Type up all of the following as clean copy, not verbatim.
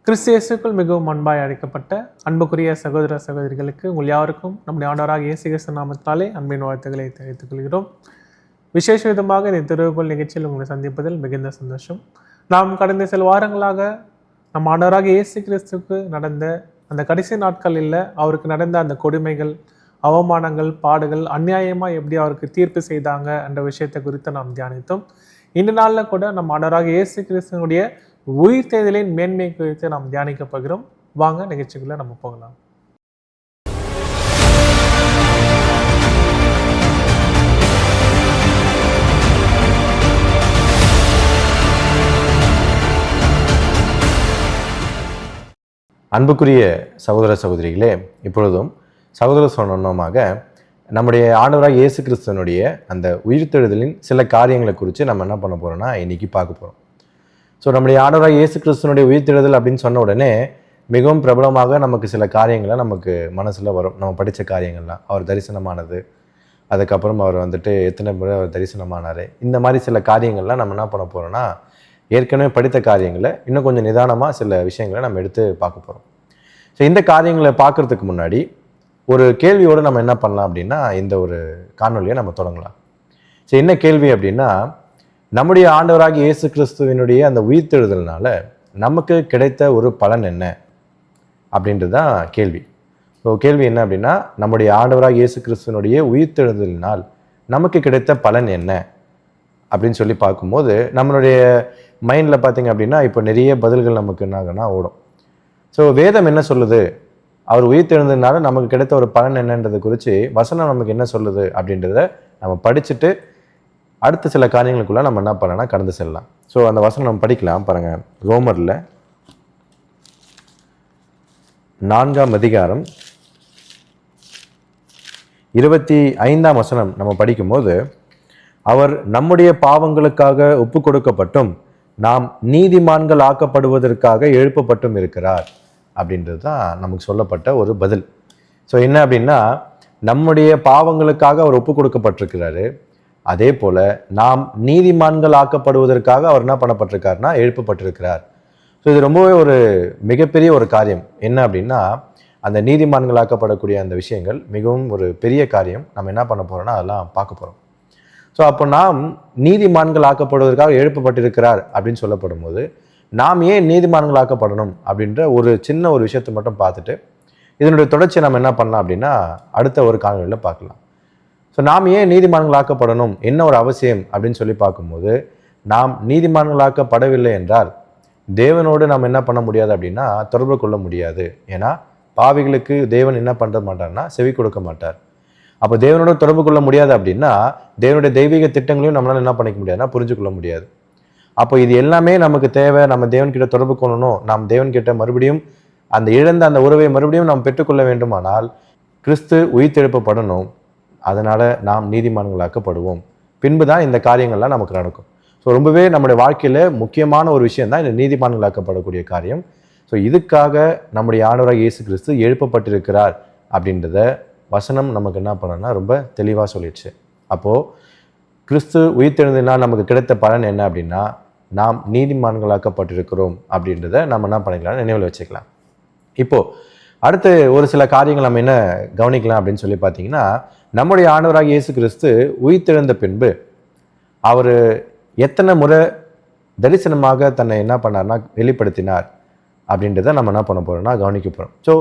கிறிஸ்து இயேசுக்குள் மிகவும் அன்பாய் அழைக்கப்பட்ட அன்புக்குரிய சகோதர சகோதரிகளுக்கு உங்கள் யாருக்கும் நம்முடைய ஆண்டவராக இயேசு கிறிஸ்து நாமத்தாலே அன்பின் வாழ்த்துக்களை தெரிவித்துக் கொள்கிறோம். விசேஷ விதமாக இந்த திருவுகோள் நிகழ்ச்சியில் உங்களை சந்திப்பதில் மிகுந்த சந்தோஷம். நாம் கடந்த சில வாரங்களாக நம் ஆண்டவராக இயேசு கிறிஸ்துக்கு நடந்த அந்த கடைசி நாட்களில் அவருக்கு நடந்த அந்த கொடுமைகள், அவமானங்கள், பாடுகள், அநியாயமாக எப்படி அவருக்கு தீர்ப்பு செய்தாங்க என்ற விஷயத்தை குறித்து நாம் தியானித்தோம். இந்த நாளில் கூட நம் ஆண்டவராக இயேசு கிறிஸ்துவனுடைய உயிர்த்தெழுதலின் மேன்மை குறித்து நாம் தியானிக்க போகிறோம். வாங்க நிகழ்ச்சிக்குள்ள நம்ம போகலாம். அன்புக்குரிய சகோதர சகோதரிகளே, இப்பொழுதும் சகோதர சொன்னமாக நம்முடைய ஆண்டவராக இயேசு கிறிஸ்துவனுடைய அந்த உயிர்த்தெழுதலின் சில காரியங்களை குறித்து நம்ம என்ன பண்ண போகிறோம்னா இன்னைக்கு பார்க்க போகிறோம். ஸோ நம்முடைய ஆண்டவராக இயேசு கிறிஸ்துவனுடைய உயிர்த்தெழுதல் அப்படின்னு சொன்ன உடனே மிகவும் பிரபலமாக நமக்கு சில காரியங்களை நமக்கு மனசில் வரும். நம்ம படித்த காரியங்கள்லாம், அவர் தரிசனமானது, அதுக்கப்புறம் அவர் எத்தனை முறை அவர் தரிசனமானார், இந்த மாதிரி சில காரியங்கள்லாம் நம்ம என்ன பண்ண போகிறோம்னா ஏற்கனவே படித்த காரியங்களை இன்னும் கொஞ்சம் நிதானமாக சில விஷயங்களை நம்ம எடுத்து பார்க்க போகிறோம். ஸோ இந்த காரியங்களை பார்க்குறதுக்கு முன்னாடி ஒரு கேள்வியோடு நம்ம என்ன பண்ணலாம் அப்படின்னா இந்த ஒரு காணொலியை நம்ம தொடங்கலாம். ஸோ என்ன கேள்வி அப்படின்னா, நம்முடைய ஆண்டவராக இயேசு கிறிஸ்துவினுடைய அந்த உயிர்த்தெழுதல்னால நமக்கு கிடைத்த ஒரு பலன் என்ன அப்படின்றது தான் கேள்வி. ஸோ கேள்வி என்ன அப்படின்னா, நம்முடைய ஆண்டவராக இயேசு கிறிஸ்துவனுடைய உயிர்த்தெழுதலினால் நமக்கு கிடைத்த பலன் என்ன அப்படின்னு சொல்லி பார்க்கும்போது நம்மளுடைய மைண்டில் பார்த்தீங்க அப்படின்னா இப்போ நிறைய பதில்கள் நமக்கு என்னாகனா ஓடும். ஸோ வேதம் என்ன சொல்லுது, அவர் உயிர்த்தெழுந்ததுனால நமக்கு கிடைத்த ஒரு பலன் என்னன்றது குறித்து வசனம் நமக்கு என்ன சொல்லுது அப்படின்றத நம்ம படிச்சுட்டு அடுத்த சில காரியங்களுக்குள்ள நம்ம என்ன பண்ணலாம் கடந்து செல்லலாம். ஸோ அந்த வசனம் நம்ம படிக்கலாம் பாருங்கள். ரோமரில் 4ஆம் அதிகாரம் 25ஆம் வசனம் நம்ம படிக்கும்போது, அவர் நம்முடைய பாவங்களுக்காக ஒப்பு கொடுக்கப்பட்டும் நாம் நீதிமான்கள் ஆக்கப்படுவதற்காக எழுப்பப்பட்டும் இருக்கிறார் அப்படின்றது தான் நமக்கு சொல்லப்பட்ட ஒரு பதில். ஸோ என்ன அப்படின்னா, நம்முடைய பாவங்களுக்காக அவர் ஒப்பு கொடுக்கப்பட்டிருக்கிறாரு, அதே போல நாம் நீதிமான்கள் ஆக்கப்படுவதற்காக அவர் என்ன பண்ணப்பட்டிருக்காருன்னா எழுப்பப்பட்டிருக்கிறார். ஸோ இது ரொம்பவே ஒரு மிகப்பெரிய ஒரு காரியம். என்ன அப்படின்னா, அந்த நீதிமான்கள் ஆக்கப்படக்கூடிய அந்த விஷயங்கள் மிகவும் ஒரு பெரிய காரியம். நம்ம என்ன பண்ண போறோம்னா அதெல்லாம் பார்க்க போகிறோம். ஸோ அப்போ நாம் நீதிமான்கள் ஆக்கப்படுவதற்காக எழுப்பப்பட்டிருக்கிறார் அப்படின்னு சொல்லப்படும் போது நாம் ஏன் நீதிமான்கள் ஆக்கப்படணும் அப்படின்ற ஒரு சின்ன ஒரு விஷயத்தை மட்டும் பார்த்துட்டு இதனுடைய தொடர்ச்சியை நம்ம என்ன பண்ணலாம் அப்படின்னா அடுத்த ஒரு காணொலியில் பார்க்கலாம். ஸோ நாம் ஏன் நீதிமான்களாக்கப்படணும், என்ன ஒரு அவசியம் அப்படின்னு சொல்லி பார்க்கும்போது, நாம் நீதிமான்களாக்கப்படவில்லை என்றால் தேவனோடு நாம் என்ன பண்ண முடியாது அப்படின்னா தொடர்பு கொள்ள முடியாது. ஏன்னா பாவிகளுக்கு தேவன் என்ன பண்ண மாட்டார்னா செவி கொடுக்க மாட்டார். அப்போ தேவனோட தொடர்பு கொள்ள முடியாது அப்படின்னா தேவனுடைய தெய்வீக திட்டங்களையும் நம்மளால என்ன பண்ணிக்க முடியாதுன்னா புரிஞ்சு கொள்ள முடியாது. அப்போ இது எல்லாமே நமக்கு தேவை. நம்ம தேவன்கிட்ட தொடர்பு கொள்ளணும், நாம் தேவன்கிட்ட மறுபடியும் அந்த இழந்த அந்த உறவை மறுபடியும் நாம் பெற்றுக்கொள்ள வேண்டுமானால் கிறிஸ்து உயிர்த்தெழுப்பப்படணும். அதனால் நாம் நீதிமான்களாக்கப்படுவோம். பின்பு தான் இந்த காரியங்கள்லாம் நமக்கு நடக்கும். ஸோ ரொம்பவே நம்முடைய வாழ்க்கையில் முக்கியமான ஒரு விஷயம் தான் இந்த நீதிமான்களாக்கப்படக்கூடிய காரியம். ஸோ இதுக்காக நம்முடைய ஆண்டவராக இயேசு கிறிஸ்து எழுப்பப்பட்டிருக்கிறார் அப்படின்றத வசனம் நமக்கு என்ன பண்ணணும்னா ரொம்ப தெளிவாக சொல்லிடுச்சு. அப்போது கிறிஸ்து உயிர்த்தெழுந்ததினால் நமக்கு கிடைத்த பலன் என்ன அப்படின்னா, நாம் நீதிமான்களாக்கப்பட்டிருக்கிறோம் அப்படின்றத நம்ம என்ன பண்ணிக்கலாம் நினைவில் வச்சுக்கலாம். இப்போது அடுத்து ஒரு சில காரியங்கள் நம்ம என்ன கவனிக்கலாம் அப்படின்னு சொல்லி பார்த்தீங்கன்னா, நம்முடைய ஆண்டவராக இயேசு கிறிஸ்து உயிர்த்தெழுந்த பின்பு அவர் எத்தனை முறை தரிசனமாக தன்னை என்ன பண்ணார்னா வெளிப்படுத்தினார் அப்படின்றத நம்ம என்ன பண்ண போகிறோம்னா கவனிக்க போகிறோம். ஸோ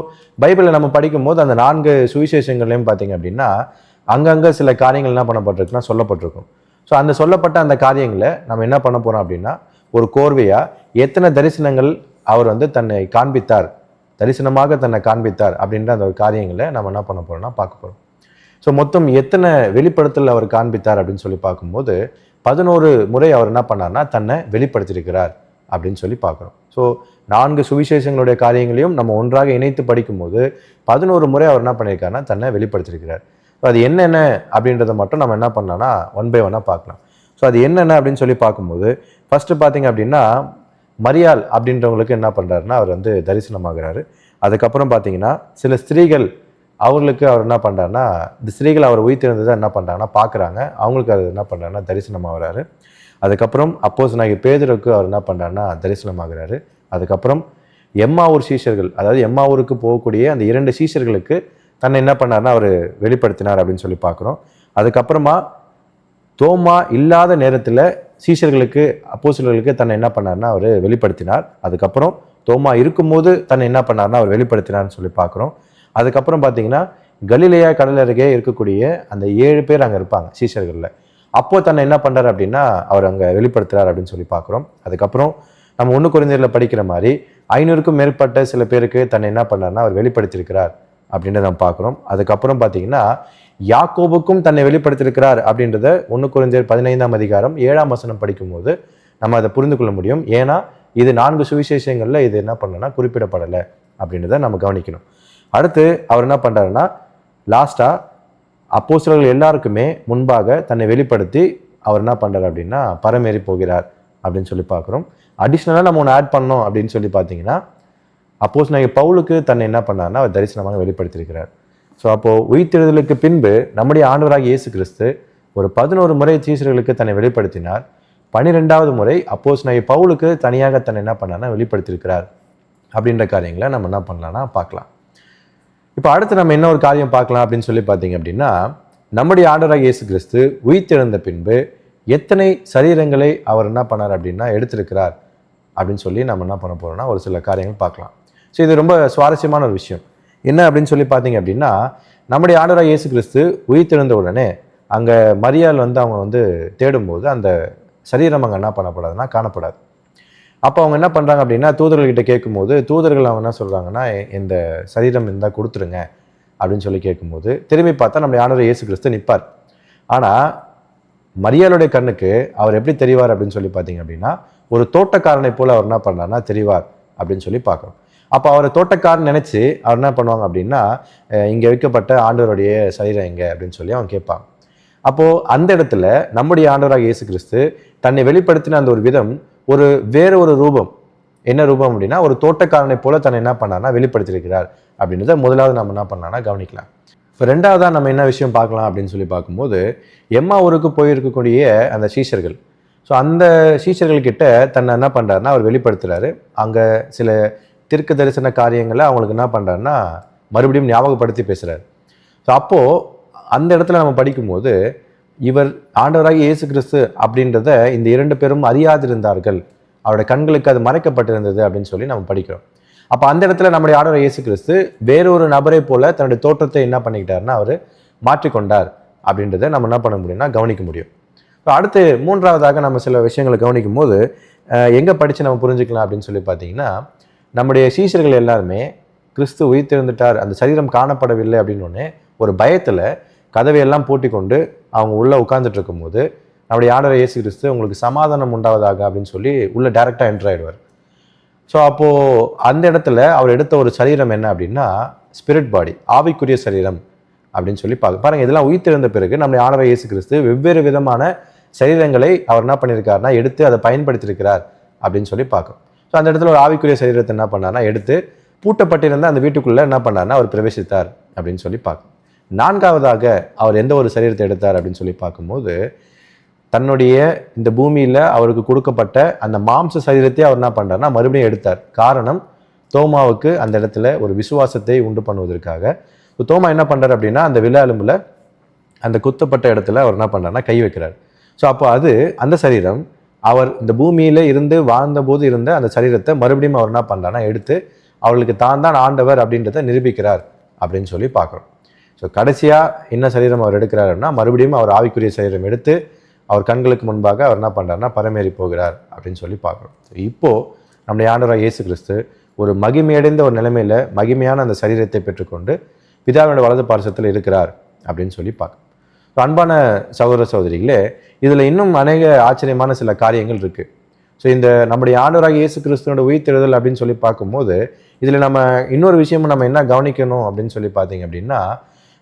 பைபிளில் நம்ம படிக்கும் போது அந்த 4 சுவிசேஷங்கள்லையும் பார்த்தீங்க அப்படின்னா அங்கங்கே சில காரியங்கள் என்ன பண்ணப்பட்டிருக்குன்னா சொல்லப்பட்டிருக்கும். ஸோ அந்த சொல்லப்பட்ட அந்த காரியங்களை நம்ம என்ன பண்ண போகிறோம் அப்படின்னா ஒரு கோர்வையாக எத்தனை தரிசனங்கள் அவர் தன்னை காண்பித்தார், தரிசனமாக தன்னை காண்பித்தார் அப்படின்ற அந்த ஒரு காரியங்களை நம்ம என்ன பண்ண போகிறோம்னா பார்க்க போகிறோம். ஸோ மொத்தம் எத்தனை வெளிப்படுத்தல் அவர் காண்பித்தார் அப்படின்னு சொல்லி பார்க்கும்போது 11 முறை அவர் என்ன பண்ணார்னா தன்னை வெளிப்படுத்தியிருக்கிறார் அப்படின்னு சொல்லி பார்க்குறோம். ஸோ 4 சுவிசேஷங்களுடைய காரியங்களையும் நம்ம ஒன்றாக இணைத்து படிக்கும்போது 11 முறை அவர் என்ன பண்ணியிருக்காருன்னா தன்னை வெளிப்படுத்தியிருக்கிறார். ஸோ அது என்னென்ன அப்படின்றத மட்டும் நம்ம என்ன பண்ணலாம்னா 1 by 1 பார்க்கலாம். ஸோ அது என்னென்ன அப்படின்னு சொல்லி பார்க்கும்போது ஃபஸ்ட்டு பார்த்தீங்க அப்படின்னா மரியாள் அப்படின்றவங்களுக்கு என்ன பண்ணுறாருன்னா அவர் தரிசனமாகிறாரு. அதுக்கப்புறம் பார்த்தீங்கன்னா சில ஸ்திரீகள் அவர்களுக்கு அவர் என்ன பண்ணுறாருன்னா இந்த ஸ்திரீகள் அவர் உயிர்த்தெழுந்ததை என்ன பண்ணுறாங்கன்னா பார்க்குறாங்க, அவங்களுக்கு அது என்ன பண்ணுறாருன்னா தரிசனமாகிறாரு. அதுக்கப்புறம் அப்போஸ்தலனாகிய பேதுருக்கு அவர் என்ன பண்ணுறாருன்னா தரிசனமாகிறாரு. அதுக்கப்புறம் எம்மாவூர் சீஷர்கள், அதாவது எம்மாவூருக்கு போகக்கூடிய அந்த 2 சீஷர்களுக்கு தன்னை என்ன பண்ணார்னா அவர் வெளிப்படுத்தினார் அப்படின்னு சொல்லி பார்க்குறோம். அதுக்கப்புறமா தோமா இல்லாத நேரத்தில் சீஷர்களுக்கு, அப்போஸ்தலர்களுக்கு தன்னை என்ன பண்ணார்னா அவர் வெளிப்படுத்தினார். அதுக்கப்புறம் தோமா இருக்கும்போது தன்னை என்ன பண்ணார்னா அவர் வெளிப்படுத்தினார்னு சொல்லி பார்க்குறோம். அதுக்கப்புறம் பார்த்தீங்கன்னா கலிலேயா கடல் அருகே இருக்கக்கூடிய அந்த 7 பேர் அங்கே இருப்பாங்க சீஷர்களில். அப்போ தன்னை என்ன பண்ணுறாரு அப்படின்னா அவர் அங்கே வெளிப்படுத்துறார் அப்படின்னு சொல்லி பார்க்குறோம். அதுக்கப்புறம் நம்ம 1 கொரிந்தியரில் படிக்கிற மாதிரி 500க்கும் மேற்பட்ட சில பேருக்கு தன்னை என்ன பண்ணார்னா அவர் வெளிப்படுத்தியிருக்கிறார் அப்படின்றத நம்ம பார்க்குறோம். அதுக்கப்புறம் பார்த்தீங்கன்னா யாக்கோபுக்கும் தன்னை வெளிப்படுத்தியிருக்கிறார் அப்படின்றத 1 கொரிந்தியர் 15ஆம் அதிகாரம் 7ஆம் வசனம் படிக்கும்போது நம்ம அதை புரிந்து கொள்ள முடியும். ஏன்னா இது 4 சுவிசேஷங்களில் இது என்ன பண்ணலன்னா குறிப்பிடப்படலை அப்படின்றத நம்ம கவனிக்கணும். அடுத்து அவர் என்ன பண்ணுறாருன்னா லாஸ்ட்டாக அப்போஸ்தலர்கள் எல்லாருக்குமே முன்பாக தன்னை வெளிப்படுத்தி அவர் என்ன பண்ணுறாரு அப்படின்னா பரமேறி போகிறார் அப்படின்னு சொல்லி பார்க்குறோம். அடிஷ்னலாக நம்ம ஒன்று ஆட் பண்ணோம் அப்படின்னு சொல்லி பார்த்தீங்கன்னா அப்போஸ்தலனாகிய பவுலுக்கு தன்னை என்ன பண்ணார்னா அவர் தரிசனமாக வெளிப்படுத்தியிருக்கிறார். ஸோ அப்போது உயிர்த்தெழுதலுக்கு பின்பு நம்முடைய ஆண்டவராகிய இயேசு கிறிஸ்து ஒரு 11 முறை சீஷர்களுக்கு தன்னை வெளிப்படுத்தினார். 12வது முறை அப்போஸ்தலனாகிய பவுலுக்கு தனியாக தன்னை என்ன பண்ணார்னா வெளிப்படுத்தியிருக்கிறார் அப்படின்ற காரியங்களை நம்ம என்ன பண்ணலாம்னா பார்க்கலாம். இப்போ அடுத்து நம்ம என்ன ஒரு காரியம் பார்க்கலாம் அப்படின்னு சொல்லி பார்த்தீங்க அப்படின்னா, நம்முடைய ஆண்டவராகிய இயேசு கிறிஸ்து உயிர்த்தெழுந்த பின்பு எத்தனை சரீரங்களை அவர் என்ன பண்ணார் அப்படின்னா எடுத்திருக்கிறார் அப்படின்னு சொல்லி நம்ம என்ன பண்ண போகிறோம்னா ஒரு சில காரியங்கள் பார்க்கலாம். ஸோ இது ரொம்ப சுவாரஸ்யமான ஒரு விஷயம். என்ன அப்படின்னு சொல்லி பார்த்தீங்க அப்படின்னா, நம்முடைய ஆண்டவராகிய இயேசு கிறிஸ்து உயிர்த்தெழுந்த உடனே அங்கே மரியாள் அவங்க தேடும்போது அந்த சரீரம் அங்கே என்ன பண்ணப்படாதுன்னா காணப்படாது. அப்போ அவங்க என்ன பண்ணுறாங்க அப்படின்னா தூதர்கள்கிட்ட கேட்கும்போது தூதர்கள் அவங்க என்ன சொல்கிறாங்கன்னா இந்த சரீரம் இருந்தால் கொடுத்துருங்க அப்படின்னு சொல்லி கேட்கும்போது திரும்பி பார்த்தா நம்முடைய ஆண்டவர் இயேசு கிறிஸ்து நிற்பார். ஆனால் மரியாளுடைய கண்ணுக்கு அவர் எப்படி தெரிவார் அப்படின்னு சொல்லி பார்த்தீங்க அப்படின்னா ஒரு தோட்டக்காரனை போல் அவர் என்ன பண்ணுறாருன்னா தெரிவார் அப்படின்னு சொல்லி பார்க்குறோம். அப்போ அவரை தோட்டக்காரன் நினச்சி அவர் என்ன பண்ணுவாங்க அப்படின்னா இங்கே வைக்கப்பட்ட ஆண்டவருடைய சரீரம் எங்கே அப்படின்னு சொல்லி அவங்க கேட்பாங்க. அப்போது அந்த இடத்துல நம்முடைய ஆண்டவராக இயேசு கிறிஸ்து தன்னை வெளிப்படுத்தின அந்த ஒரு விதம் வேற ஒரு ரூபம். என்ன ரூபம் அப்படின்னா ஒரு தோட்டக்காரனை போல தன்னை என்ன பண்ணார்னா வெளிப்படுத்தியிருக்கிறார் அப்படின்றத முதலாவது நம்ம என்ன பண்ணலாம்னா கவனிக்கலாம். இப்போ 2வதாக நம்ம என்ன விஷயம் பார்க்கலாம் அப்படின்னு சொல்லி பார்க்கும்போது எம்மாவூருக்கு போயிருக்கக்கூடிய அந்த சீஷர்கள். ஸோ அந்த சீஷர்கள்கிட்ட தன்னை என்ன பண்ணுறாருன்னா அவர் வெளிப்படுத்துகிறாரு. அங்கே சில தீர்க்க தரிசன காரியங்களை அவங்களுக்கு என்ன பண்ணுறாருன்னா மறுபடியும் ஞாபகப்படுத்தி பேசுகிறார். ஸோ அப்போது அந்த இடத்துல நம்ம படிக்கும்போது இவர் ஆண்டவராகிய இயேசு கிறிஸ்து அப்படின்றத இந்த 2 பேரும் அறியாதிருந்தார்கள், அவருடைய கண்களுக்கு அது மறைக்கப்பட்டிருந்தது அப்படின்னு சொல்லி நம்ம படிக்கிறோம். அப்போ அந்த இடத்துல நம்முடைய ஆண்டவர் இயேசு கிறிஸ்து வேறொரு நபரை போல தன்னுடைய தோற்றத்தை என்ன பண்ணிக்கிட்டாருன்னா அவர் மாற்றிக்கொண்டார் அப்படின்றத நம்ம என்ன பண்ண முடியும்னா கவனிக்க முடியும். அடுத்து 3வதாக நம்ம சில விஷயங்களை கவனிக்கும் போது எங்கே படித்து நம்ம புரிஞ்சுக்கலாம் அப்படின்னு சொல்லி பார்த்தீங்கன்னா, நம்முடைய சீஷர்கள் எல்லாருமே கிறிஸ்து உயிர்த்தெழுந்துட்டார், அந்த சரீரம் காணப்படவில்லை அப்படின்னு ஒரு பயத்தில் கதவையெல்லாம் பூட்டி கொண்டு அவங்க உள்ளே உட்கார்ந்துட்டு இருக்கும்போது நம்முடைய ஆண்டவர் இயேசு கிறிஸ்து உங்களுக்கு சமாதானம் உண்டாவதாக அப்படின்னு சொல்லி உள்ளே டைரெக்டாக என்டர் ஆகிடுவார். ஸோ அப்போது அந்த இடத்துல அவர் எடுத்த ஒரு சரீரம் என்ன அப்படின்னா ஸ்பிரிட் பாடி, ஆவிக்குரிய சரீரம் அப்படின்னு சொல்லி பாருங்கள். இதெல்லாம் உயிர்த்தெழுந்த பிறகு நம்முடைய ஆண்டவர் இயேசு கிறிஸ்து வெவ்வேறு விதமான சரீரங்களை அவர் என்ன பண்ணியிருக்காருன்னா எடுத்து அதை பயன்படுத்தியிருக்கிறார் அப்படின்னு சொல்லி பார்க்கணும். ஸோ அந்த இடத்துல ஒரு ஆவிக்குரிய சரீரத்தை என்ன பண்ணார்னா எடுத்து பூட்டப்பட்டிருந்த அந்த வீட்டுக்குள்ளே என்ன பண்ணார்னா அவர் பிரவேசித்தார் அப்படின்னு சொல்லி பார்க்கணும். 4வதாக அவர் எந்த ஒரு சரீரத்தை எடுத்தார் அப்படின்னு சொல்லி பார்க்கும்போது தன்னுடைய இந்த பூமியில் அவருக்கு கொடுக்கப்பட்ட அந்த மாம்ச சரீரத்தை அவர் என்ன பண்ணுறாருன்னா மறுபடியும் எடுத்தார். காரணம் தோமாவுக்கு அந்த இடத்துல ஒரு விசுவாசத்தை உண்டு பண்ணுவதற்காக. தோமா என்ன பண்ணுறாரு அப்படின்னா அந்த விழா எலும்பில் அந்த குத்தப்பட்ட இடத்துல அவர் என்ன பண்ணுறாருன்னா கை வைக்கிறார். ஸோ அப்போ அந்த சரீரம் அவர் இந்த பூமியில் இருந்து வாழ்ந்தபோது இருந்த அந்த சரீரத்தை மறுபடியும் அவர் என்ன பண்ணுறாருன்னா எடுத்து அவர்களுக்கு தான் ஆண்டவர் அப்படின்றத நிரூபிக்கிறார் அப்படின்னு சொல்லி பார்க்குறோம். ஸோ கடைசியாக என்ன சரீரம் அவர் எடுக்கிறாருன்னா மறுபடியும் அவர் ஆவிக்குரிய சரீரம் எடுத்து அவர் கண்களுக்கு முன்பாக அவர் என்ன பண்ணுறாருன்னா பரமேறி போகிறார் அப்படின்னு சொல்லி பார்க்குறோம். ஸோ இப்போது நம்முடைய ஆண்டவராக இயேசு கிறிஸ்து ஒரு மகிமையடைந்த ஒரு நிலைமையில் மகிமையான அந்த சரீரத்தை பெற்றுக்கொண்டு பிதாவினுடைய வலது பார்சத்தில் இருக்கிறார் அப்படின்னு சொல்லி பார்க்குறோம். ஸோ அன்பான சகோதர சகோதரிகளே, இதில் இன்னும் அநேக ஆச்சரியமான சில காரியங்கள் இருக்குது. ஸோ இந்த நம்முடைய ஆண்டவராக இயேசு கிறிஸ்துவோட உயிர்த்தெழுதல் அப்படின்னு சொல்லி பார்க்கும்போது இதில் நம்ம இன்னொரு விஷயமும் நம்ம என்ன கவனிக்கணும் அப்படின்னு சொல்லி பார்த்தீங்க அப்படின்னா,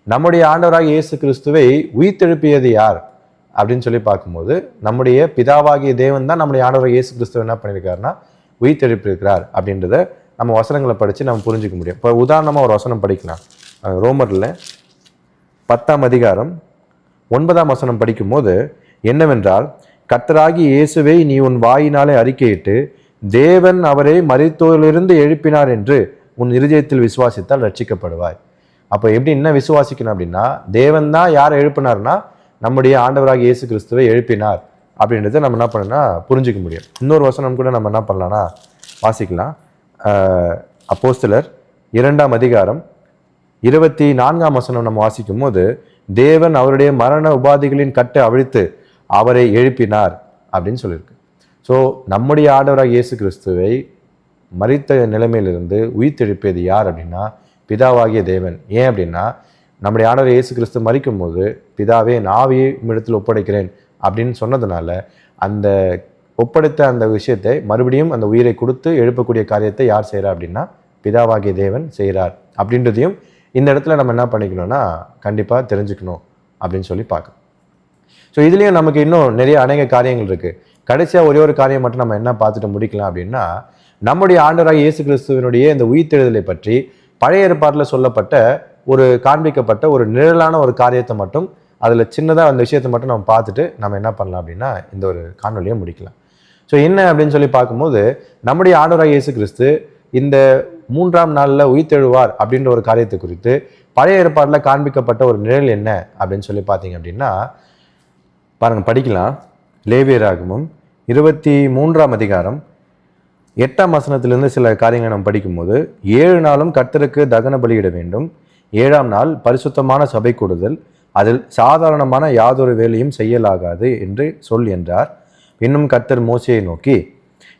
நம்முடைய ஆண்டவராக இயேசு கிறிஸ்துவை உயிர்த்தெழுப்பியது யார் அப்படின்னு சொல்லி பார்க்கும்போது நம்முடைய பிதாவாகிய தேவன் தான் நம்முடைய ஆண்டவராக இயேசு கிறிஸ்துவ என்ன பண்ணியிருக்காருன்னா உயிர்த்தெழுப்பியிருக்கிறார் அப்படின்றத நம்ம வசனங்களை படித்து நம்ம புரிஞ்சிக்க முடியும். இப்போ உதாரணமாக ஒரு வசனம் படிக்கலாம். ரோமரில் 10ஆம் அதிகாரம் 9ஆம் வசனம் படிக்கும்போது என்னவென்றால், கர்த்தராகிய இயேசுவை நீ உன் வாயினாலே அறிக்கையிட்டு தேவன் அவரை மரித்தோரிலிருந்து எழுப்பினார் என்று உன் இருதயத்தில் விசுவாசித்தால் ரட்சிக்கப்படுவாய். அப்போ எப்படி என்ன விசுவாசிக்கணும் அப்படின்னா, தேவன் தான் யாரை எழுப்பினார்னா நம்முடைய ஆண்டவராக இயேசு கிறிஸ்துவை எழுப்பினார் அப்படின்றத நம்ம என்ன பண்ணணும்னா புரிஞ்சிக்க முடியும். இன்னொரு வசனம் கூட நம்ம என்ன பண்ணலாம்னா வாசிக்கலாம். அப்போஸ்தலர் 2ஆம் அதிகாரம் 24ஆம் வசனம் நம்ம வாசிக்கும் போது, தேவன் அவருடைய மரண உபாதிகளின் கட்டை அவிழ்த்து அவரை எழுப்பினார் அப்படின்னு சொல்லியிருக்கு. ஸோ நம்முடைய ஆண்டவராக இயேசு கிறிஸ்துவை மரித்த நிலைமையிலிருந்து உயிர்த்தெழுப்பியது யார் அப்படின்னா பிதாவாகிய தேவன். ஏன் அப்படின்னா நம்முடைய ஆண்டவர் இயேசு கிறிஸ்து மரிக்கும் போது பிதாவே என் ஆவியை உம்மிடத்தில் ஒப்படைக்கிறேன் அப்படின்னு சொன்னதுனால அந்த ஒப்படைத்த அந்த விஷயத்தை மறுபடியும் அந்த உயிரை கொடுத்து எழுப்பக்கூடிய காரியத்தை யார் செய்கிறா அப்படின்னா பிதாவாகிய தேவன் செய்கிறார் அப்படின்றதையும் இந்த இடத்துல நம்ம என்ன பண்ணிக்கணும்னா கண்டிப்பாக தெரிஞ்சுக்கணும் அப்படின்னு சொல்லி பார்க்கணும். ஸோ இதுலேயும் நமக்கு இன்னும் நிறைய அநேக காரியங்கள் இருக்குது. கடைசியாக ஒரே ஒரு காரியம் மட்டும் நம்ம என்ன பார்த்துட்டு முடிக்கலாம் அப்படின்னா, நம்முடைய ஆண்டவராகிய இயேசு கிறிஸ்துவினுடைய இந்த உயிர்த்தெழுதலை பற்றி பழைய ஏற்பாட்டில் சொல்லப்பட்ட ஒரு காண்பிக்கப்பட்ட ஒரு நிழலான ஒரு காரியத்தை மட்டும், அதில் சின்னதாக அந்த விஷயத்தை மட்டும் நம்ம பார்த்துட்டு நம்ம என்ன பண்ணலாம் அப்படின்னா இந்த ஒரு காணொலியை முடிக்கலாம். ஸோ என்ன அப்படின்னு சொல்லி பார்க்கும்போது, நம்முடைய ஆண்டவராகிய இயேசு கிறிஸ்து இந்த 3ஆம் நாளில் உயிர்த்தெழுவார் அப்படின்ற ஒரு காரியத்தை குறித்து பழைய ஏற்பாட்டில் காண்பிக்கப்பட்ட ஒரு நிழல் என்ன அப்படின்னு சொல்லி பார்த்தீங்க அப்படின்னா பாருங்கள், படிக்கலாம். லேவியராகமம் 23ஆம் அதிகாரம் 8ஆம் வசனத்திலிருந்து சில காரியங்களை நம்ம படிக்கும்போது, 7 நாளும் கர்த்தருக்கு தகன பலியிட வேண்டும், 7ஆம் நாள் பரிசுத்தமான சபை கூடுதல், அதில் சாதாரணமான யாதொரு வேலையும் செய்யலாகாது என்று சொல் என்றார். இன்னும் கர்த்தர் மோசேயை நோக்கி,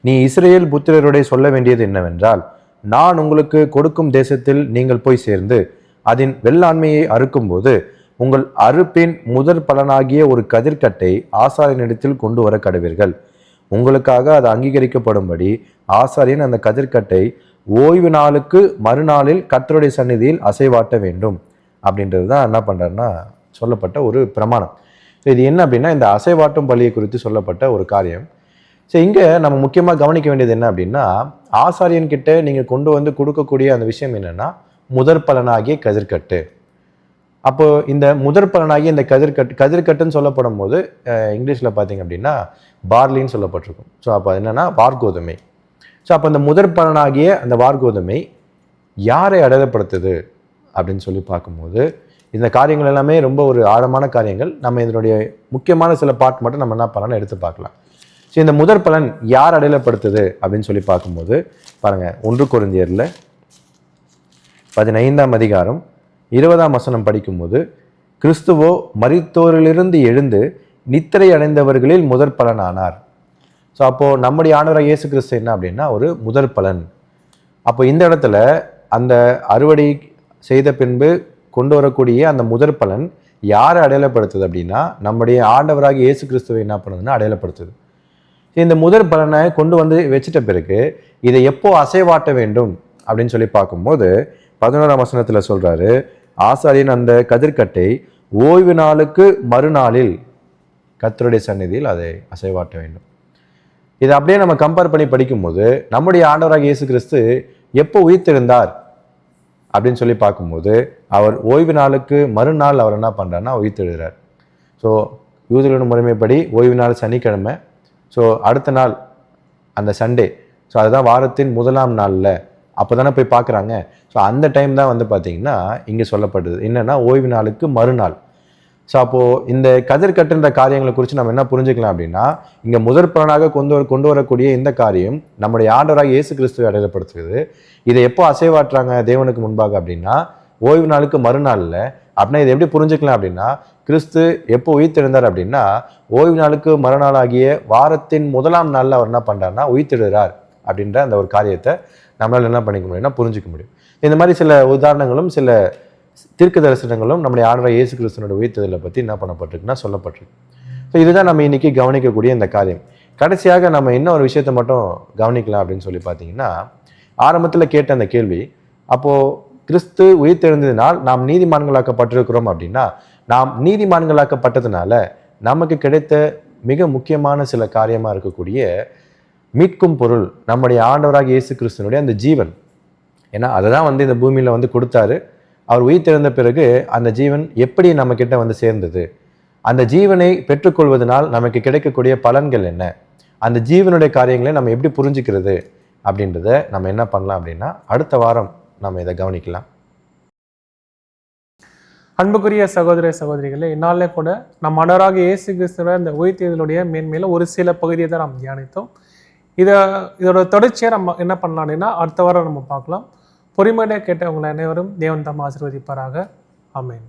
நீ இஸ்ரவேல் புத்திரருடைய சொல்ல வேண்டியது என்னவென்றால், நான் உங்களுக்கு கொடுக்கும் தேசத்தில் நீங்கள் போய் சேர்ந்து அதன் வெள்ளாண்மையை அறுக்கும்போது உங்கள் அறுப்பின் முதற் பலனாகிய ஒரு கதிர்க்கட்டை ஆசாரியனிடத்தில் கொண்டு வர கடவீர்கள். உங்களுக்காக அது அங்கீகரிக்கப்படும்படி ஆசாரியன் அந்த கதிர்க்கட்டை ஓய்வு நாளுக்கு மறுநாளில் கர்த்தருடைய சந்நிதியில் அசைவாட்ட வேண்டும் அப்படின்றது தான் என்ன பண்ணுறாருன்னா சொல்லப்பட்ட ஒரு பிரமாணம். ஸோ இது என்ன அப்படின்னா இந்த அசைவாட்டும் பலியை குறித்து சொல்லப்பட்ட ஒரு காரியம். ஸோ இங்கே நம்ம முக்கியமாக கவனிக்க வேண்டியது என்ன அப்படின்னா, ஆசாரியன்கிட்ட நீங்கள் கொண்டு வந்து கொடுக்கக்கூடிய அந்த விஷயம் என்னென்னா முதற் பலனாகிய கதிர்க்கட்டு. அப்போ இந்த முதற் பலனாகிய இந்த கதிர்கட்டுன்னு சொல்லப்படும் போது இங்கிலீஷில் பார்த்தீங்க அப்படின்னா பார்லின்னு சொல்லப்பட்டிருக்கும். ஸோ அப்போ என்னென்னா வார்கோதுமை. ஸோ அப்போ இந்த முதற் பலனாகிய அந்த வார்கோதுமை யாரை அடையாளப்படுத்துது அப்படின்னு சொல்லி பார்க்கும்போது, இந்த காரியங்கள் எல்லாமே ரொம்ப ஒரு ஆழமான காரியங்கள். நம்ம இதனுடைய முக்கியமான சில பார்ட் மட்டும் நம்ம என்ன பண்ணலாம் எடுத்து பார்க்கலாம். ஸோ இந்த முதற் பலன் யார் அடையாளப்படுத்துது அப்படின்னு சொல்லி பார்க்கும்போது பாருங்கள், 1 கொரிந்தியரில் 15ஆம் அதிகாரம் 20ஆம் வசனம் படிக்கும்போது, கிறிஸ்துவோ மரித்தோரிலிருந்து எழுந்து நித்திரை அடைந்தவர்களில் முதற் பலனானார். ஸோ அப்போது நம்முடைய ஆண்டவராக இயேசு கிறிஸ்து என்ன அப்படின்னா ஒரு முதற் பலன். அப்போ இந்த இடத்துல அந்த அறுவடை செய்த பின்பு கொண்டு வரக்கூடிய அந்த முதற் பலன் யாரை அடையாளப்படுத்துது அப்படின்னா நம்முடைய ஆண்டவராக இயேசு கிறிஸ்துவை என்ன பண்ணுதுன்னா அடையாளப்படுத்துது. இந்த முதற் பலனை கொண்டு வந்து வச்சுட்ட பிறகு இதை எப்போ அசைவாட்ட வேண்டும் அப்படின்னு சொல்லி பார்க்கும்போது 11ஆம் வசனத்தில் சொல்கிறாரு, ஆசாரியன் அந்த கதிர்க்கட்டை ஓய்வு நாளுக்கு மறுநாளில் கர்த்தருடைய சந்நிதியில் அதை அசைவாட்ட வேண்டும். இதை அப்படியே நம்ம கம்பேர் பண்ணி படிக்கும்போது நம்முடைய ஆண்டவராக இயேசு கிறிஸ்து எப்போ உயிர்த்தெழுந்தார் அப்படின்னு சொல்லி பார்க்கும்போது அவர் ஓய்வு நாளுக்கு மறுநாள் அவர் என்ன பண்ணுறாருன்னா உயிர்த்தெழுகிறார். ஸோ யூதர்களின் முறைமைப்படி ஓய்வு நாள் சனிக்கிழமை. ஸோ அடுத்த நாள் அந்த சண்டே, ஸோ அதுதான் வாரத்தின் முதலாம் நாளில் அப்போ தானே போய் பார்க்குறாங்க. ஸோ அந்த டைம் தான் வந்து பார்த்திங்கன்னா இங்கே சொல்லப்படுது என்னென்னா ஓய்வு நாளுக்கு மறுநாள். ஸோ அப்போது இந்த கதிர்கட்டுன்ற காரியங்களை குறித்து நம்ம என்ன புரிஞ்சுக்கலாம் அப்படின்னா, இங்கே முதற் பலனாக கொண்டு வரக்கூடிய இந்த காரியம் நம்முடைய ஆண்டவராக இயேசு கிறிஸ்துவை அடையாளப்படுத்துகிறது. இதை எப்போ அசைவாட்டுறாங்க தேவனுக்கு முன்பாக அப்படின்னா ஓய்வு நாளுக்கு மறுநாளில். அப்படின்னா இதை எப்படி புரிஞ்சுக்கலாம் அப்படின்னா, கிறிஸ்து எப்போ உயிர்த்தெழுந்தார் அப்படின்னா ஓய்வு நாளுக்கு மறுநாளாகிய வாரத்தின் முதலாம் நாளில் அவர் என்ன பண்ணுறாருன்னா உயிர்த்தெழுகிறார் அப்படின்ற அந்த ஒரு காரியத்தை நம்மளால் என்ன பண்ணிக்க முடியும்னா புரிஞ்சிக்க முடியும். இந்த மாதிரி சில உதாரணங்களும் சில தீர்க்க தரிசனங்களும் நம்முடைய ஆண்டவராகிய இயேசு கிறிஸ்துவோட உயிர்த்தெழுதலை பற்றி என்ன பண்ணப்பட்டிருக்குன்னா சொல்லப்பட்டிருக்கு. ஸோ இதுதான் நம்ம இன்னைக்கு கவனிக்கக்கூடிய இந்த காரியம். கடைசியாக நம்ம என்ன ஒரு விஷயத்தை மட்டும் கவனிக்கலாம் அப்படின்னு சொல்லி பார்த்தீங்கன்னா, ஆரம்பத்தில் கேட்ட அந்த கேள்வி, அப்போது கிறிஸ்து உயிர்த்தெழுந்ததினால் நாம் நீதிமான்களாக்கப்பட்டிருக்கிறோம் அப்படின்னா, நாம் நீதிமான்களாக்கப்பட்டதுனால நமக்கு கிடைத்த மிக முக்கியமான சில காரியமாக இருக்கக்கூடிய மீட்கும் பொருள் நம்முடைய ஆண்டவராகிய இயேசு கிறிஸ்துவனுடைய அந்த ஜீவன். ஏன்னா அதை தான் வந்து இந்த பூமியில் வந்து கொடுத்தாரு. அவர் உயிர்த்தெழுந்த பிறகு அந்த ஜீவன் எப்படி நம்மக்கிட்ட வந்து சேர்ந்தது, அந்த ஜீவனை பெற்றுக்கொள்வதனால் நமக்கு கிடைக்கக்கூடிய பலன்கள் என்ன, அந்த ஜீவனுடைய காரியங்களை நம்ம எப்படி புரிஞ்சுக்கிறது அப்படின்றத நம்ம என்ன பண்ணலாம் அப்படின்னா அடுத்த வாரம் நம்ம இதை கவனிக்கலாம். அன்புக்குரிய சகோதர சகோதரிகளே, இந்நாளிலே கூட நம் ஆண்டவராக இயேசு கிறிஸ்துவ இந்த உயிர்த்தெழுதலுடைய மேன்மையில ஒரு சில பகுதியை தான் நாம் தியானித்தோம். இதோட தொடர்ச்சியை நம்ம என்ன பண்ணலாம் அப்படின்னா அடுத்த வாரம் நம்ம பார்க்கலாம். பொறுமையோட கேட்டவங்களை அனைவரும் தேவன் தாம் ஆசீர்வதிப்பாராக. ஆமென்.